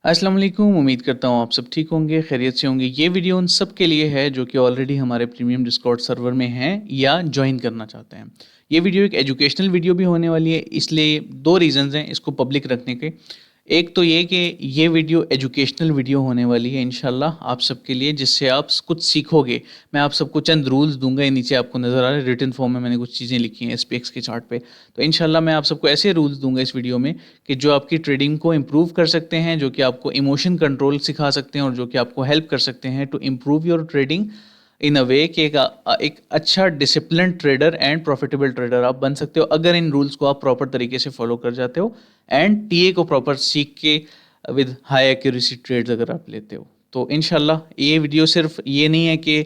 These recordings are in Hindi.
अस्सलाम वालेकुम। उम्मीद करता हूँ आप सब ठीक होंगे, खैरियत से होंगे। ये वीडियो उन सब के लिए है जो कि ऑलरेडी हमारे प्रीमियम डिस्कॉर्ड सर्वर में हैं या जॉइन करना चाहते हैं। ये वीडियो एक एजुकेशनल वीडियो भी होने वाली है, इसलिए 2 रीज़न्स हैं इसको पब्लिक रखने के। एक तो ये कि ये वीडियो एजुकेशनल वीडियो होने वाली है इंशाल्लाह आप सबके लिए, जिससे आप कुछ सीखोगे। मैं आप सबको चंद रूल्स दूँगा, ये नीचे आपको नज़र आ रहा है, रिटन फॉर्म में मैंने कुछ चीज़ें लिखी हैं एसपीएक्स के चार्ट पे। तो इंशाल्लाह मैं आप सबको ऐसे रूल्स दूँगा इस वीडियो में कि जो आपकी ट्रेडिंग को इम्प्रूव कर सकते हैं, जो कि आपको इमोशन कंट्रोल सिखा सकते हैं और जो कि आपको हेल्प कर सकते हैं to improve your trading in a way कि एक अच्छा discipline trader and profitable trader आप बन सकते हो अगर इन रूल्स को आप प्रॉपर तरीके से फॉलो कर जाते हो एंड टीए को प्रॉपर सीख के विद हाई एक्यूरेसी ट्रेड्स अगर आप लेते हो। तो इंशाल्लाह ये वीडियो सिर्फ ये नहीं है कि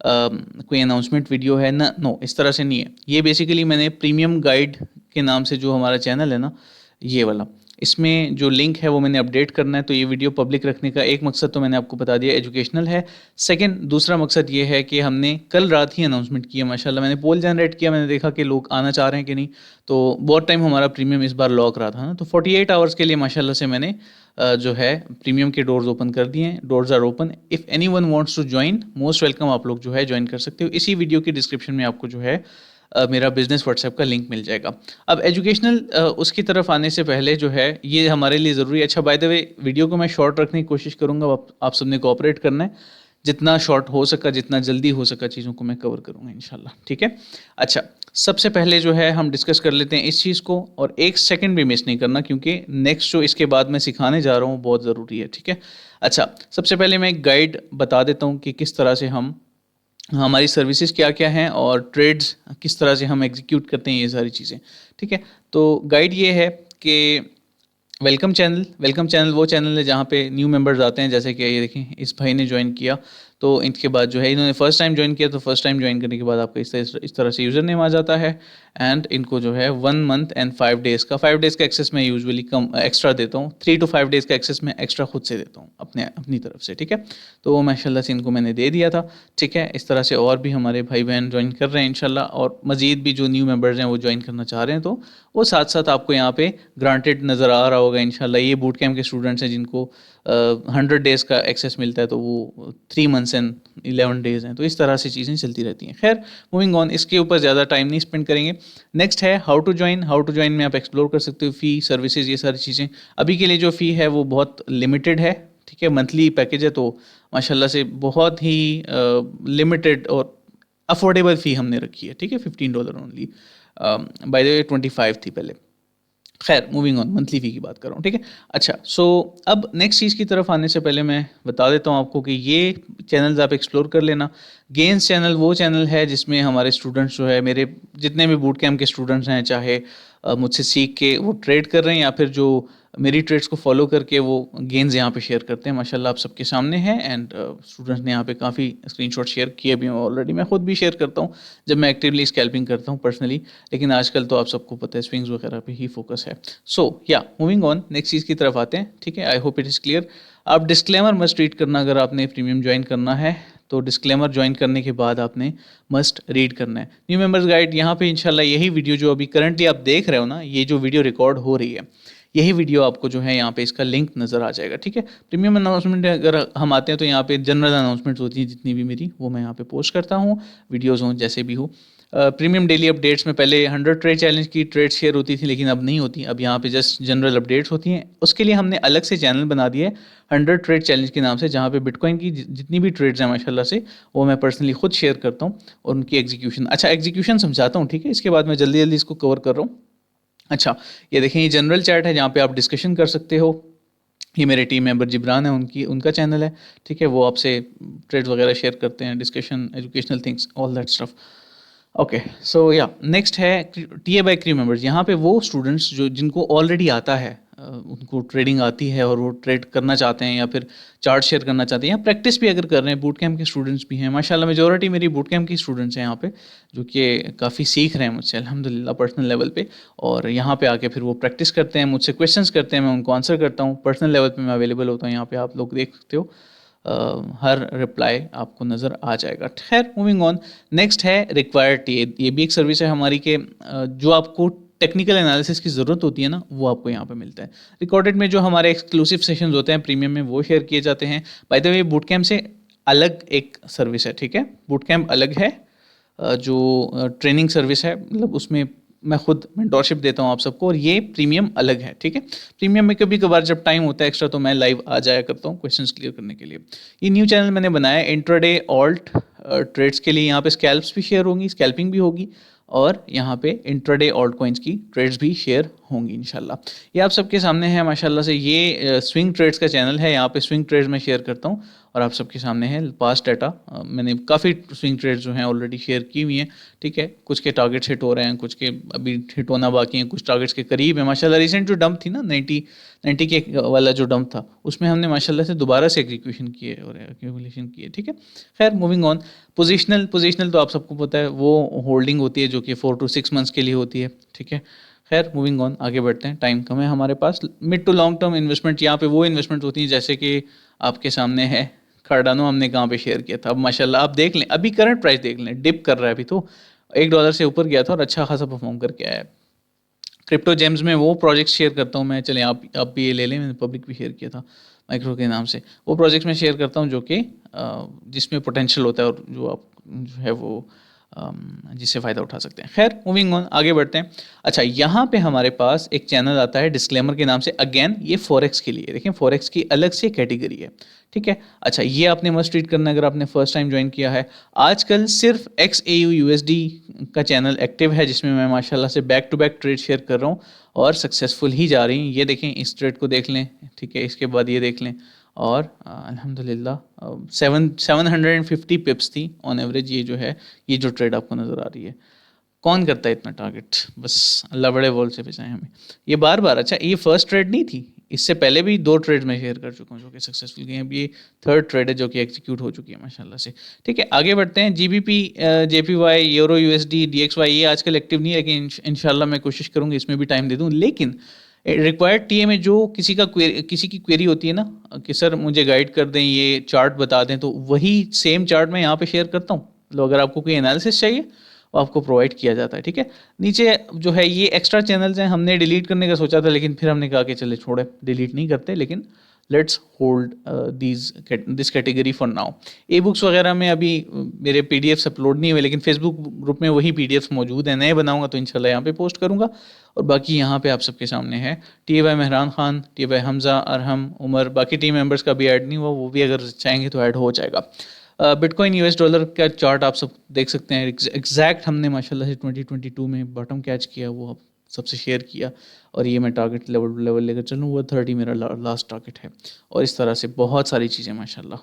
कोई अनाउंसमेंट वीडियो है ना, नो इस तरह से नहीं है। ये बेसिकली मैंने प्रीमियम गाइड के नाम से जो हमारा चैनल है ना, ये वाला, इसमें जो लिंक है वो मैंने अपडेट करना है। तो ये वीडियो पब्लिक रखने का एक मकसद तो मैंने आपको बता दिया, एजुकेशनल है। सेकंड, दूसरा मकसद ये है कि हमने कल रात ही अनाउंसमेंट किया, माशाल्लाह मैंने पोल जनरेट किया, मैंने देखा कि लोग आना चाह रहे हैं कि नहीं। तो बहुत टाइम हमारा प्रीमियम इस बार लॉक रहा था ना, तो 48 आवर्स के लिए माशाल्लाह से मैंने जो है प्रीमियम के डोर्स ओपन कर दिए हैं। Doors are open, if anyone wants to join, most welcome, आप लोग जो है ज्वाइन कर सकते हो। इसी वीडियो की डिस्क्रिप्शन में आपको जो है मेरा बिजनेस व्हाट्सएप का लिंक मिल जाएगा। अब एजुकेशनल उसकी तरफ आने से पहले जो है ये हमारे लिए ज़रूरी है। अच्छा, बाय द वे वीडियो को मैं शॉर्ट रखने की कोशिश करूँगा, आप सबने कोऑपरेट करना है। जितना शॉर्ट हो सका, जितना जल्दी हो सका चीज़ों को मैं कवर करूँगा इंशाल्लाह, ठीक है। अच्छा, सबसे पहले जो है हम डिस्कस कर लेते हैं इस चीज़ को, और एक सेकंड भी मिस नहीं करना क्योंकि नेक्स्ट जो इसके बाद मैं सिखाने जा रहा हूँ बहुत ज़रूरी है, ठीक है। अच्छा, सबसे पहले मैं एक गाइड बता देता हूँ कि किस तरह से हम, हमारी सर्विसेज क्या-क्या हैं और ट्रेड्स किस तरह से हम एग्जीक्यूट करते हैं, ये सारी चीज़ें, ठीक है। तो गाइड ये है कि वेलकम चैनल वो चैनल है जहाँ पे न्यू मेंबर्स आते हैं। जैसे कि ये देखें, इस भाई ने ज्वाइन किया, तो इनके बाद जो है इन्होंने फर्स्ट टाइम ज्वाइन किया, तो फर्स्ट टाइम ज्वाइन करने के बाद आपका इस तरह से यूज़र नेम आ जाता है। एंड इनको जो है 1 मंथ एंड 5 डेज़ का, 5 डेज़ का एक्सेस मैं यूजुअली कम एक्स्ट्रा देता हूँ। 3 to 5 डेज़ का एक्सेस मैं एक्स्ट्रा खुद से देता हूँ अपनी तरफ से, ठीक है। तो वो माशाल्लाह से इनको मैंने दे दिया था, ठीक है। इस तरह से और भी हमारे भाई बहन ज्वाइन कर रहे हैं इंशाल्लाह, और मज़ीद भी जो न्यू मेंबर्स हैं वो ज्वाइन करना चाह रहे हैं, तो वो साथ साथ आपको यहाँ पे ग्रांटेड नज़र आ रहा होगा इंशाल्लाह। ये बूट कैम्प के स्टूडेंट्स हैं जिनको 100 डेज़ का एक्सेस मिलता है, तो वो 3 मंथ्स एंड 11 डेज़ हैं। तो इस तरह से चीज़ें चलती रहती हैं। खैर, मूविंग ऑन, इसके ऊपर ज़्यादा टाइम नहीं स्पेंड करेंगे। नेक्स्ट है हाउ टू ज्वाइन में आप एक्सप्लोर कर सकते हो फ़ी, सर्विसेज, ये सारी चीज़ें। अभी के लिए जो फ़ी है वो बहुत लिमिटेड है, ठीक है। मंथली पैकेज है, तो माशाल्लाह से बहुत ही लिमिटेड और अफोर्डेबल फ़ी हमने रखी है, ठीक है। $15 ओनली, बाय द वे 25 थी पहले। खैर, मूविंग ऑन, मंथली फ़ी की बात कर रहा हूँ, ठीक है। अच्छा, सो अब नेक्स्ट चीज़ की तरफ आने से पहले मैं बता देता हूँ आपको कि ये चैनल्स आप एक्सप्लोर कर लेना। गेन्स चैनल वो चैनल है जिसमें हमारे स्टूडेंट्स जो है, मेरे जितने भी बूट कैम्प के स्टूडेंट्स हैं, चाहे मुझसे सीख के वो ट्रेड कर रहे हैं या फिर जो मेरी ट्रेड्स को फॉलो करके वो गेन्स यहाँ पे शेयर करते हैं, माशाल्लाह आप सबके सामने हैं। एंड स्टूडेंट्स ने यहाँ पे काफ़ी स्क्रीनशॉट शेयर किए भी हैं ऑलरेडी। मैं खुद भी शेयर करता हूँ जब मैं एक्टिवली स्कैल्पिंग करता हूँ पर्सनली, लेकिन आजकल तो आप सबको पता है स्विंग्स वगैरह पे ही फोकस है। सो या मूविंग ऑन, नेक्स्ट चीज़ की तरफ आते हैं, ठीक है। I hope it is clear. आप डिस्क्लेमर मस्ट रीड करना, अगर आपने प्रीमियम ज्वाइन करना है तो डिस्क्लेमर ज्वाइन करने के बाद आपने मस्ट रीड करना है। न्यू मेंबर्स गाइड, यहाँ पे इंशाल्लाह यही वीडियो जो अभी करंटली आप देख रहे हो ना, ये जो वीडियो रिकॉर्ड हो रही है, यही वीडियो आपको जो है यहाँ पे इसका लिंक नज़र आ जाएगा, ठीक है। प्रीमियम अनाउंसमेंट अगर हम आते हैं तो यहाँ पे जनरल अनाउंसमेंट्स होती हैं जितनी भी मेरी, वो मैं यहाँ पे पोस्ट करता हूँ, वीडियोज़ हों जैसे भी हो। प्रीमियम डेली अपडेट्स में पहले 100 ट्रेड चैलेंज की ट्रेड शेयर होती थी, लेकिन अब नहीं होती। अब यहाँ पे जस्ट जनरल अपडेट्स होती हैं। उसके लिए हमने अलग से चैनल बना दिया है 100 ट्रेड चैलेंज के नाम से, जहाँ पे बिटकॉइन की जितनी भी ट्रेड्स हैं माशाल्लाह से, वो मैं पर्सनली खुद शेयर करता हूँ और उनकी एग्जीक्यूशन। अच्छा, एग्जीक्यूशन समझाता हूँ, ठीक है, इसके बाद मैं जल्दी जल्दी इसको कवर कर रहा हूँ। अच्छा, ये देखें, ये जनरल चैट है जहाँ पे आप डिस्कशन कर सकते हो। ये मेरे टीम मेंबर जिब्रान है, उनका चैनल है, ठीक है। वो आपसे ट्रेड वगैरह शेयर करते हैं, discussion, educational things, all that stuff. Okay, so या नेक्स्ट है टीए बाय क्रू मेंबर्स। यहाँ पे वो स्टूडेंट्स जो जिनको ऑलरेडी आता है, उनको ट्रेडिंग आती है और वो ट्रेड करना चाहते हैं या फिर चार्ट शेयर करना चाहते हैं या प्रैक्टिस भी अगर कर रहे हैं, बूट कैम्प के स्टूडेंट्स भी हैं माशाल्लाह। मेजॉरिटी मेरी बूट कैम्प की स्टूडेंट्स हैं यहाँ पे, जो कि काफ़ी सीख रहे हैं मुझसे अल्हम्दुलिल्लाह पर्सनल लेवल पे, और यहाँ पे आके फिर वो प्रैक्टिस करते हैं, मुझसे क्वेश्चंस करते हैं, मैं उनको आंसर करता हूँ। पर्सनल लेवल पे मैं अवेलेबल होता हूँ, यहाँ पे आप लोग देख सकते हो, हर रिप्लाई आपको नज़र आ जाएगा। खैर, मूविंग ऑन, नेक्स्ट है रिक्वायर्ड टीए। ये भी एक सर्विस है हमारी के जो आपको टेक्निकल एनालिसिस की ज़रूरत होती है ना, वो आपको यहाँ पे मिलता है। रिकॉर्डेड में जो हमारे एक्सक्लूसिव सेशंस होते हैं प्रीमियम में, वो शेयर किए जाते हैं। By the way boot camp से अलग एक सर्विस है, ठीक है, बूट कैम्प अलग है। जो ट्रेनिंग सर्विस है, मतलब उसमें मैं खुद मेंटोरशिप देता हूँ आप सबको, और ये प्रीमियम अलग है, ठीक है। प्रीमियम में कभी कभार जब टाइम होता है एक्स्ट्रा तो मैं लाइव आ जाया करता हूँ क्वेश्चंस क्लियर करने के लिए। ये न्यू चैनल मैंने बनाया इंट्राडे ऑल्ट ट्रेड्स के लिए। यहाँ पे स्कैल्प्स भी शेयर होंगी, स्कैल्पिंग भी होगी, और यहाँ पे इंट्राडे ऑल्ट कॉइन्स की ट्रेड्स भी शेयर होंगी इंशाल्लाह। ये आप सबके सामने है माशाल्लाह से। ये स्विंग ट्रेड्स का चैनल है, यहाँ पे स्विंग ट्रेड्स में शेयर करता हूँ और आप सबके सामने है पास्ट डाटा। मैंने काफ़ी स्विंग ट्रेड्स जो हैं ऑलरेडी शेयर की हुई हैं, ठीक है। कुछ के टारगेट्स हिट हो रहे हैं, कुछ के अभी हिट होना बाकी हैं, कुछ टारगेट्स के करीब है माशाल्लाह। रिसेंट जो डंप थी ना 90 के वाला जो डंप था, उसमें हमने माशाल्लाह से दोबारा से एग्जीक्यूशन किए और एक्यूमुलेशन किए, ठीक है। खैर मूविंग ऑन। पोजिशनल तो आप सबको पता है वो होल्डिंग होती है जो कि 4 to 6 मंथ्स के लिए होती है, ठीक है। खैर मूविंग ऑन, आगे बढ़ते हैं, टाइम कम है हमारे पास। Mid to long term investment, यहाँ पे वो इन्वेस्टमेंट होती है जैसे कि आपके सामने है कार्डानो, हमने कहाँ पे शेयर किया था। अब माशाल्लाह आप देख लें, अभी करंट प्राइस देख लें, डिप कर रहा है अभी तो, $1 से ऊपर गया था और अच्छा खासा परफॉर्म करके आया है। क्रिप्टो जेम्स में वो प्रोजेक्ट शेयर करता हूँ मैं, चलें आप भी ये ले लें, मैंने पब्लिक भी शेयर किया था माइक्रो के नाम से। वो प्रोजेक्ट्स में शेयर करता हूँ जो कि जिसमें पोटेंशियल होता है और जो आप जो है वो जिससे फ़ायदा उठा सकते हैं। खैर मूविंग ऑन, आगे बढ़ते हैं। अच्छा, यहाँ पे हमारे पास एक चैनल आता है डिस्क्लेमर के नाम से। अगेन ये फॉरेक्स के लिए, देखें फॉरेक्स की अलग से कैटेगरी है, ठीक है। अच्छा, ये आपने मस्ट रीड करना है अगर आपने फर्स्ट टाइम ज्वाइन किया है। आजकल सिर्फ XAU USD का चैनल एक्टिव है जिसमें मैं माशाल्लाह से back to back trade share कर रहा हूँ और सक्सेसफुल ही जा रही हैं। ये देखें, इस ट्रेड को देख लें, ठीक है, इसके बाद ये देख लें, और अल्हम्दुलिल्लाह 750 पिप्स थी ऑन एवरेज। ये जो है, ये जो ट्रेड आपको नज़र आ रही है, कौन करता है इतना टारगेट, बस अल्लाह बड़े बॉल से बचाए हमें। ये बार बार, अच्छा ये फर्स्ट ट्रेड नहीं थी, इससे पहले भी 2 ट्रेड में शेयर कर चुका हूँ जो कि सक्सेसफुल गए हैं। अब ये थर्ड ट्रेड है जो कि एग्जीक्यूट हो चुकी है माशाल्लाह से, ठीक है। आगे बढ़ते हैं। GBP JPY euro USD DXY ये आजकल एक्टिव नहीं है, लेकिन इंशाल्लाह मैं कोशिश करूँगी इसमें भी टाइम दे दूँ। लेकिन रिक्वायर्ड टीए में जो किसी की क्वेरी होती है ना कि सर मुझे गाइड कर दें, ये चार्ट बता दें, तो वही सेम चार्ट मैं यहाँ पे शेयर करता हूँ। तो अगर आपको कोई एनालिसिस चाहिए वो आपको प्रोवाइड किया जाता है, ठीक है। नीचे जो है ये एक्स्ट्रा चैनल्स हैं, हमने डिलीट करने का सोचा था लेकिन फिर हमने कहा कि चले छोड़े, डिलीट नहीं करते, लेकिन let's hold this category for now. E books वगैरह में अभी मेरे PDFs अपलोड नहीं हुए, लेकिन फेसबुक ग्रुप में वही PDFs मौजूद हैं। नए बनाऊंगा तो इंशाल्लाह यहाँ पे पोस्ट करूँगा। और बाकी यहाँ पे आप सबके सामने है TY मेहरान खान, TY हमज़ा, अरहम, उमर, बाकी टीम मेंबर्स का भी ऐड नहीं हुआ, वो भी अगर चाहेंगे तो ऐड हो जाएगा। बिटकॉइन US डॉलर का चार्ट आप सब देख सकते हैं। एग्जैक्ट हमने माशाल्लाह से 2022 में बॉटम कैच किया, वो आप सबसे शेयर किया, और ये मैं टारगेट लेवल लेकर चलूँ, वो 30 मेरा लास्ट टारगेट है। और इस तरह से बहुत सारी चीज़ें माशाल्लाह,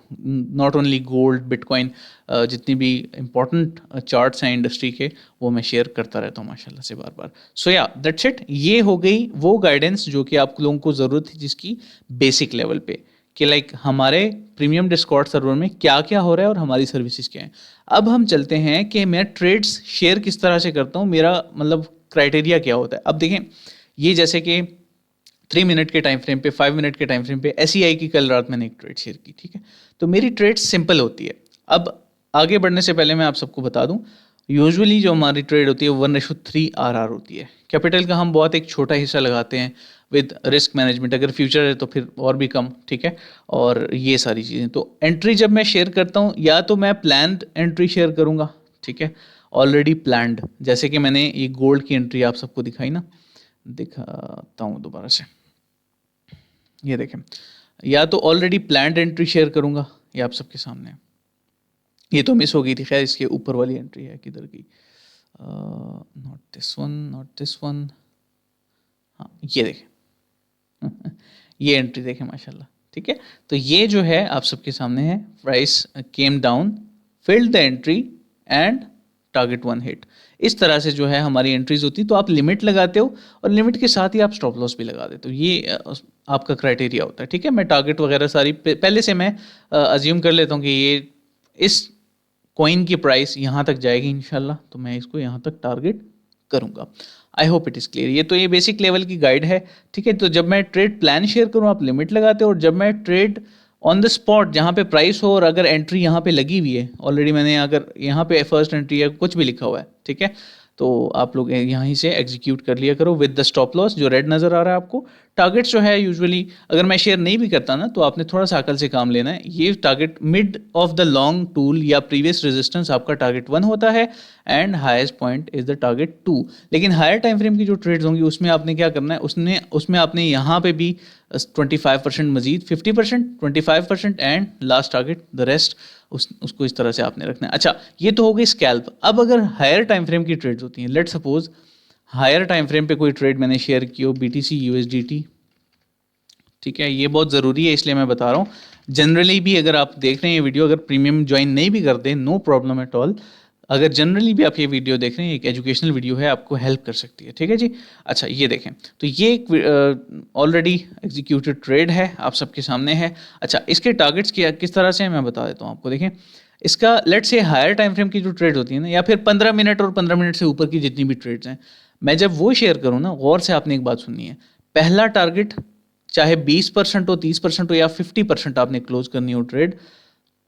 नॉट ओनली गोल्ड, बिटकॉइन, जितनी भी इंपॉर्टेंट चार्ट्स हैं इंडस्ट्री के, वो मैं शेयर करता रहता हूँ माशाल्लाह से बार बार। सो या दैट्स इट। ये हो गई वो गाइडेंस जो कि आप लोगों को ज़रूरत थी, जिसकी बेसिक लेवल पे कि लाइक हमारे प्रीमियम डिस्कॉर्ड सर्वर में क्या क्या हो रहा है और हमारी सर्विसेज क्या हैं। अब हम चलते हैं कि मैं ट्रेड्स शेयर किस तरह से करता हूँ, मेरा मतलब क्राइटेरिया क्या होता है। अब देखें, ये जैसे कि 3 मिनट के टाइम फ्रेम पे, 5 मिनट के टाइम फ्रेम पे SEI की कल रात मैंने एक ट्रेड शेयर की, ठीक है। तो मेरी ट्रेड सिंपल होती है। अब आगे बढ़ने से पहले मैं आप सबको बता दूं, यूजुअली जो हमारी ट्रेड होती है 1:3 RR होती है। कैपिटल का हम बहुत एक छोटा हिस्सा लगाते हैं विद रिस्क मैनेजमेंट, अगर फ्यूचर है तो फिर और भी कम, ठीक है। और ये सारी चीज़ें, तो एंट्री जब मैं शेयर करता हूँ या तो मैं प्लान्ड एंट्री शेयर करूँगा, ठीक है, ऑलरेडी प्लान्ड, जैसे कि मैंने ये गोल्ड की एंट्री आप सबको दिखाई ना, दिखाता हूँ दोबारा से, ये देखें, या तो ऑलरेडी प्लान्ड एंट्री शेयर करूँगा, ये आप सबके सामने है। ये तो मिस हो गई थी, खैर इसके ऊपर वाली एंट्री है, किधर गई, not this one, not this one, हाँ ये देखें ये एंट्री देखें माशाल्लाह, ठीक है। तो ये जो है आप सबके सामने है, price came down, filled the entry and target 1 hit. इस तरह से जो है हमारी एंट्रीज होती, तो आप लिमिट लगाते हो और लिमिट के साथ ही आप स्टॉप लॉस भी लगा देते हो। ये आपका क्राइटेरिया होता है, ठीक है। मैं टारगेट वगैरह सारी पहले से मैं अज्यूम कर लेता हूँ कि ये इस कॉइन की प्राइस यहाँ तक जाएगी इंशाल्लाह, तो मैं इसको यहाँ तक टारगेट करूँगा। I hope it is clear. ये तो ये बेसिक लेवल की गाइड है, ठीक है। तो जब मैं ट्रेड प्लान शेयर करूँ आप लिमिट लगाते हो, और जब मैं ट्रेड ऑन द स्पॉट जहाँ पे प्राइस हो और अगर एंट्री यहाँ पे लगी हुई है ऑलरेडी, मैंने अगर यहाँ पे फर्स्ट एंट्री या कुछ भी लिखा हुआ है, ठीक है, तो आप लोग यहीं से एग्जीक्यूट कर लिया करो विद द स्टॉप लॉस जो रेड नज़र आ रहा है आपको। टारगेट्स जो है यूजुअली अगर मैं शेयर नहीं भी करता ना, तो आपने थोड़ा सा अकल से काम लेना है। ये target mid of the long tool या प्रीवियस रेजिस्टेंस आपका टारगेट 1 होता है and highest point is the target 2। लेकिन हायर टाइम फ्रेम की जो ट्रेड्स होंगी उसमें आपने क्या करना है, उसमें आपने यहाँ पे भी 25% मजीद, 50%, 25% and last target the rest, उसको इस तरह से आपने रखना है। अच्छा, ये तो हो गई स्कैल्प। अब अगर हायर टाइम फ्रेम की ट्रेड्स होती हैं, let suppose higher time frame पे कोई ट्रेड मैंने शेयर की हो, BTC USDT, ठीक है, ये बहुत ज़रूरी है इसलिए मैं बता रहा हूँ। जनरली भी अगर आप देख रहे हैं ये वीडियो, अगर प्रीमियम ज्वाइन नहीं भी करते, नो प्रॉब्लम एट ऑल, अगर जनरली भी आप ये वीडियो देख रहे हैं, एक एजुकेशनल वीडियो है, आपको हेल्प कर सकती है, ठीक है जी। अच्छा, ये देखें, तो ये एक ऑलरेडी एग्जीक्यूटेड ट्रेड है, आप सबके सामने है। अच्छा, इसके टारगेट्स किस तरह से हैं मैं बता देता हूँ आपको। देखें, इसका let's say higher time frame की जो ट्रेड होती है ना, या फिर 15 मिनट और 15 मिनट से ऊपर की जितनी भी ट्रेड्स हैं, मैं जब वो शेयर करूँ ना, गौर से आपने एक बात सुननी है। पहला टारगेट चाहे 20% हो, 30% हो या 50% आपने क्लोज करनी हो ट्रेड,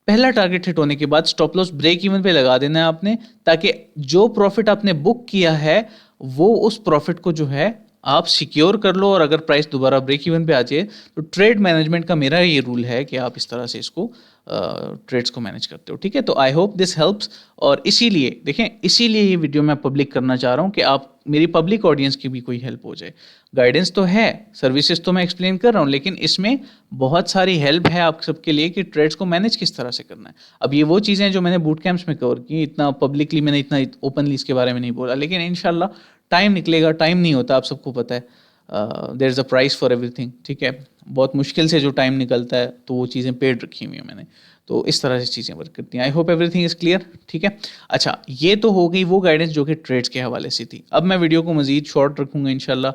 पहला टारगेट हिट होने के बाद स्टॉप लॉस ब्रेक इवन पे लगा देना है आपने, ताकि जो प्रॉफिट आपने बुक किया है वो उस प्रॉफिट को जो है आप सिक्योर कर लो। और अगर प्राइस दोबारा ब्रेक इवन पे आ जाए, तो ट्रेड मैनेजमेंट का मेरा ये रूल है कि आप इस तरह से इसको ट्रेड्स को मैनेज करते हो, ठीक है। तो आई होप दिस हेल्प्स। और इसीलिए देखें, इसीलिए ये वीडियो मैं पब्लिक करना चाह रहा हूँ कि आप मेरी पब्लिक ऑडियंस की भी कोई हेल्प हो जाए। गाइडेंस तो है, सर्विसेज तो मैं एक्सप्लेन कर रहा हूँ, लेकिन इसमें बहुत सारी हेल्प है आप सबके लिए कि ट्रेड्स को मैनेज किस तरह से करना है। अब ये वो चीज़ें जो मैंने बूट कैंप्स में कवर की, इतना पब्लिकली मैंने इतना ओपनली इसके बारे में नहीं बोला, लेकिन इंशाल्लाह टाइम निकलेगा। टाइम नहीं होता, आप सबको पता है, there is a price for everything, ठीक है। बहुत मुश्किल से जो टाइम निकलता है, तो वो चीज़ें पेड रखी हुई हैं मैंने। तो इस तरह से चीज़ें वर्क करती हैं। आई होप एवरीथिंग इज़ क्लियर, ठीक है। अच्छा, ये तो हो गई वो गाइडेंस जो कि ट्रेड्स के हवाले से थी। अब मैं वीडियो को मज़ीद शॉर्ट रखूँगा इंशाल्लाह,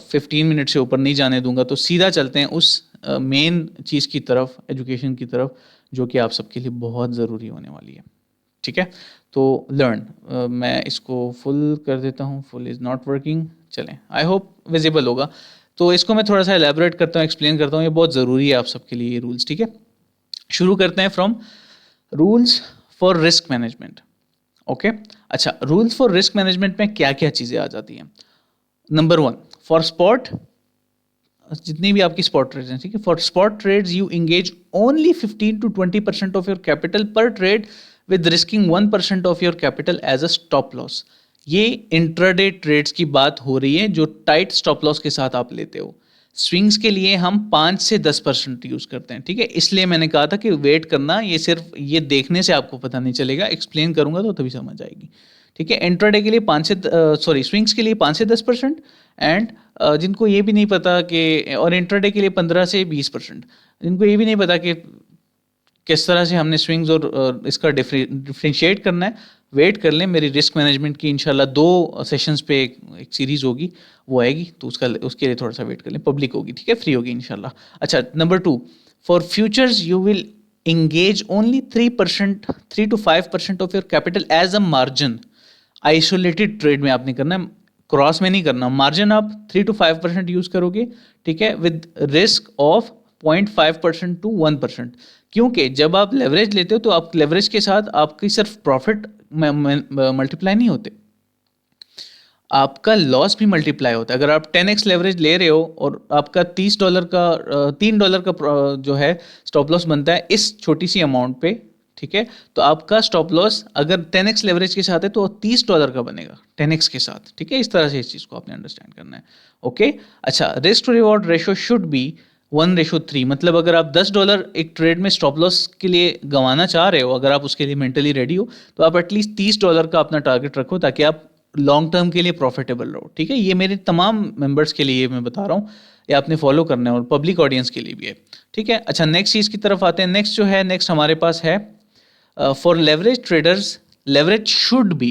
15 मिनट से ऊपर नहीं जाने दूंगा। तो सीधा चलते हैं उस मेन चीज़ की तरफ, एजुकेशन की तरफ, जो कि आप सबके लिए बहुत ज़रूरी होने वाली है, ठीक है। तो लर्न, मैं इसको फुल कर देता हूँ, फुल इज़ नॉट वर्किंग, चलें, आई होप विजिबल होगा। तो इसको मैं थोड़ा सा एलैबोरेट करता हूँ, एक्सप्लेन करता हूँ, ये बहुत ज़रूरी है आप सबके लिए ये रूल्स, ठीक है। शुरू करते हैं from rules for risk management, okay. अच्छा, रूल्स फॉर रिस्क मैनेजमेंट में क्या क्या चीज़ें आ जाती हैं। नंबर 1, फॉर स्पॉट, जितनी भी आपकी स्पॉट ट्रेड्स हैं, ठीक है, for spot trades you engage only 15 to 20% of your capital per trade with risking 1% of your capital as a stop loss. ये इंट्राडे ट्रेड्स की बात हो रही है जो टाइट स्टॉप लॉस के साथ आप लेते हो। स्विंग्स के लिए हम 5 से 10% यूज़ करते हैं, ठीक है। इसलिए मैंने कहा था कि वेट करना, ये सिर्फ ये देखने से आपको पता नहीं चलेगा, एक्सप्लेन करूंगा तो तभी समझ आएगी, ठीक है। इंट्राडे के लिए स्विंग्स के लिए 5 से 10%, एंड जिनको ये भी नहीं पता कि, और इंट्राडे के लिए 15 से 20%, जिनको ये भी नहीं पता कि किस तरह से हमने स्विंग्स और इसका डिफ्रेंशिएट करना है, वेट कर लें। मेरी रिस्क मैनेजमेंट की इंशाल्लाह 2 सेशंस पे एक सीरीज़ होगी, वो आएगी, तो उसके लिए थोड़ा सा वेट कर लें, पब्लिक होगी, ठीक है, फ्री होगी इंशाल्लाह। अच्छा, number 2, for futures you will engage only 3 to 5% of your capital as a margin. Isolated trade में आपने करना है, क्रॉस में नहीं करना। मार्जिन आप 3 to 5% यूज करोगे, ठीक है, विद रिस्क ऑफ 0.5% to 1%। क्योंकि जब आप लेवरेज लेते हो, तो आप लेवरेज के साथ आपकी सिर्फ प्रॉफिट मल्टीप्लाई नहीं होते, आपका लॉस भी मल्टीप्लाई होता है। अगर आप 10x लेवरेज ले रहे हो और आपका $30 का $3 का जो है स्टॉप लॉस बनता है इस छोटी सी अमाउंट पे, ठीक है, तो आपका स्टॉप लॉस अगर 10x लेवरेज के साथ है तो $30 का बनेगा 10x के साथ, ठीक है। इस तरह से इस चीज़ को आपने अंडरस्टैंड करना है, ओके। अच्छा, risk to reward ratio should be 1:3। मतलब अगर आप $10 एक ट्रेड में स्टॉप लॉस के लिए गंवाना चाह रहे हो, अगर आप उसके लिए मेंटली रेडी हो, तो आप एटलीस्ट $30 का अपना टारगेट रखो, ताकि आप लॉन्ग टर्म के लिए प्रॉफिटेबल रहो, ठीक है। ये मेरे तमाम मेंबर्स के लिए मैं बता रहा हूँ, ये आपने फॉलो करना है, और पब्लिक ऑडियंस के लिए भी है, ठीक है। अच्छा, नेक्स्ट चीज़ की तरफ आते हैं। नेक्स्ट हमारे पास है for leverage traders, leverage should be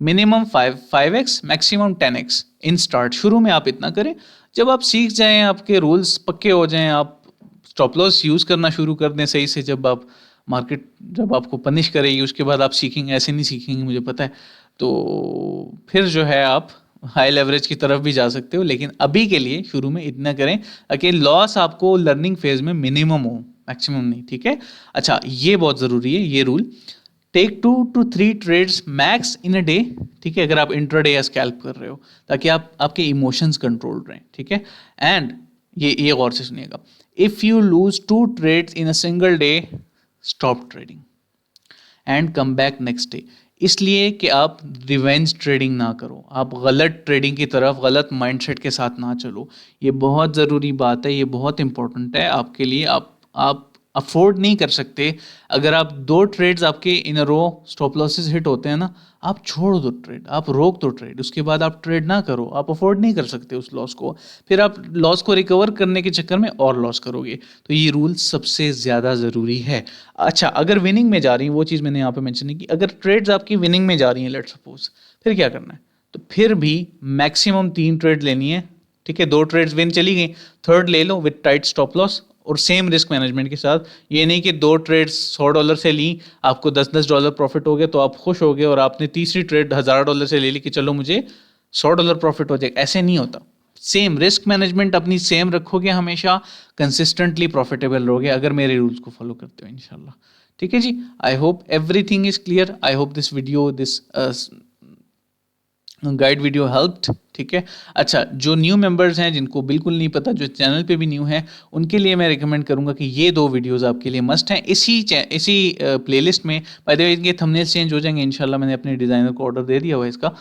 minimum 5x, maximum 10x in start. शुरू में आप इतना करें, जब आप सीख जाएं, आपके रूल्स पक्के हो जाएं, आप स्टॉप लॉस यूज़ करना शुरू कर दें सही से, जब आपको पनिश करेगी, उसके बाद आप सीखेंगे, ऐसे नहीं सीखेंगे, मुझे पता है। तो फिर जो है आप हाई लेवरेज की तरफ भी जा सकते हो, लेकिन अभी के लिए शुरू में इतना करें ताकि लॉस आपको लर्निंग फेज में मिनिमम हो, मैक्सिमम नहीं, ठीक है। अच्छा, ये बहुत ज़रूरी है ये रूल। Take 2 to 3 trades max in a day, ठीक है, अगर आप इंट्राडे या स्कैल्प कर रहे हो, ताकि आपके इमोशंस कंट्रोल रहें, ठीक है। एंड ये गौर से सुनिएगा, if you lose 2 trades in a single day, stop trading and come back next day. इसलिए कि आप रिवेंज ट्रेडिंग ना करो, आप गलत ट्रेडिंग की तरफ गलत माइंडसेट के साथ ना चलो। ये बहुत ज़रूरी बात है, ये बहुत इंपॉर्टेंट है आपके लिए। आप अफोर्ड नहीं कर सकते, अगर आप 2 ट्रेड्स आपके इन अ रो स्टॉप लॉसेस हिट होते हैं ना, आप छोड़ दो ट्रेड, आप रोक दो ट्रेड, उसके बाद आप ट्रेड ना करो। आप अफोर्ड नहीं कर सकते उस लॉस को, फिर आप लॉस को रिकवर करने के चक्कर में और लॉस करोगे। तो ये रूल सबसे ज़्यादा ज़रूरी है। अच्छा, अगर विनिंग में जा रही हैं, वो चीज़ मैंने यहाँ पे मेंशन नहीं की, अगर ट्रेड्स आपकी विनिंग में जा रही हैं लेट्स सपोज, फिर क्या करना है? तो फिर भी मैक्सिमम 3 ट्रेड लेनी है, ठीक है। 2 ट्रेड्स विन चली गई, थर्ड ले लो विद टाइट स्टॉप लॉस और सेम रिस्क मैनेजमेंट के साथ। ये नहीं कि 2 ट्रेड्स $100 से ली, आपको $10 प्रॉफिट हो गया तो आप खुश हो गए, और आपने तीसरी ट्रेड $1000 से ले ली कि चलो मुझे $100 प्रॉफिट हो जाएगा। ऐसे नहीं होता। सेम रिस्क मैनेजमेंट अपनी सेम रखोगे, हमेशा कंसिस्टेंटली प्रॉफिटेबल रहोगे, अगर मेरे रूल्स को फॉलो करते हो इंशाल्लाह। ठीक है जी, I hope everything is clear. I hope this video, this guide video helped, ठीक है। अच्छा, जो न्यू मेंबर्स हैं, जिनको बिल्कुल नहीं पता, जो चैनल पे भी न्यू हैं, उनके लिए मैं रिकमेंड करूंगा कि ये 2 वीडियोस आपके लिए मस्ट हैं। इसी प्लेलिस्ट में, बाय द वे इनके थंबनेल्स चेंज हो जाएंगे इंशाल्लाह, मैंने अपने डिज़ाइनर को ऑर्डर दे दिया हुआ है इसका।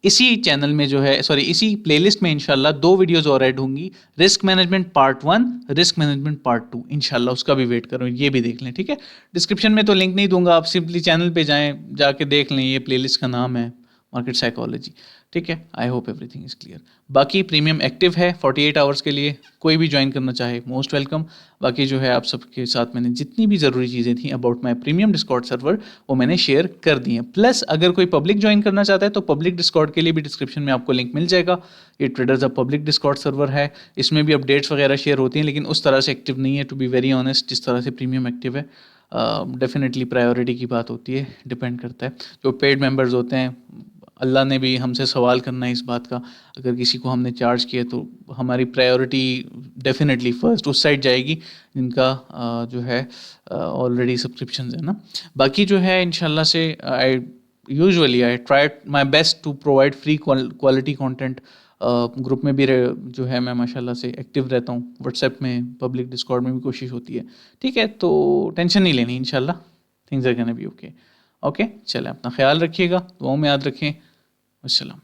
इसी चैनल में जो है, सॉरी इसी प्लेलिस्ट में इंशाल्लाह 2 वीडियोस और ऐड होंगी, risk management part 1, risk management part 2, इंशाल्लाह उसका भी वेट करो, ये भी देख लें, ठीक है। डिस्क्रिप्शन में तो लिंक नहीं दूंगा, आप सिंपली चैनल पे जाएँ, जाके देख लें, ये प्लेलिस्ट का नाम है मार्केट साइकोलॉजी, ठीक है। आई होप एवरीथिंग इज क्लियर। बाकी प्रीमियम एक्टिव है 48 आवर्स के लिए, कोई भी ज्वाइन करना चाहे मोस्ट वेलकम। बाकी जो है, आप सबके साथ मैंने जितनी भी ज़रूरी चीज़ें थी about my premium Discord server, वो मैंने शेयर कर दी हैं। प्लस अगर कोई पब्लिक ज्वाइन करना चाहता है तो पब्लिक डिस्कॉर्ड के लिए भी डिस्क्रिप्शन में आपको लिंक मिल जाएगा। ये ट्रेडर्स अब पब्लिक डिस्कॉर्ड सर्वर है, इसमें भी अपडेट्स वगैरह शेयर होती हैं, लेकिन उस तरह से एक्टिव नहीं है, टू बी वेरी ऑनेस्ट, जिस तरह से प्रीमियम एक्टिव है। डेफिनेटली प्रायोरिटी की बात होती है, डिपेंड करता है। जो पेड मेंबर्स होते हैं, अल्लाह ने भी हमसे सवाल करना है इस बात का, अगर किसी को हमने चार्ज किया तो हमारी प्रायोरिटी डेफिनेटली फर्स्ट उस साइड जाएगी जिनका जो है ऑलरेडी सब्सक्रिप्शन है ना। बाकी जो है इंशाल्लाह से I try my best to provide free quality content. Group में भी जो है मैं माशाल्लाह से एक्टिव रहता हूँ, व्हाट्सएप में, पब्लिक डिस्कॉर्ड में भी कोशिश होती है, ठीक है। तो टेंशन नहीं लेनी, इंशाल्लाह things are gonna be okay. Okay, चलें, अपना ख्याल रखिएगा, दुआओं में याद रखें। अस्सलाम।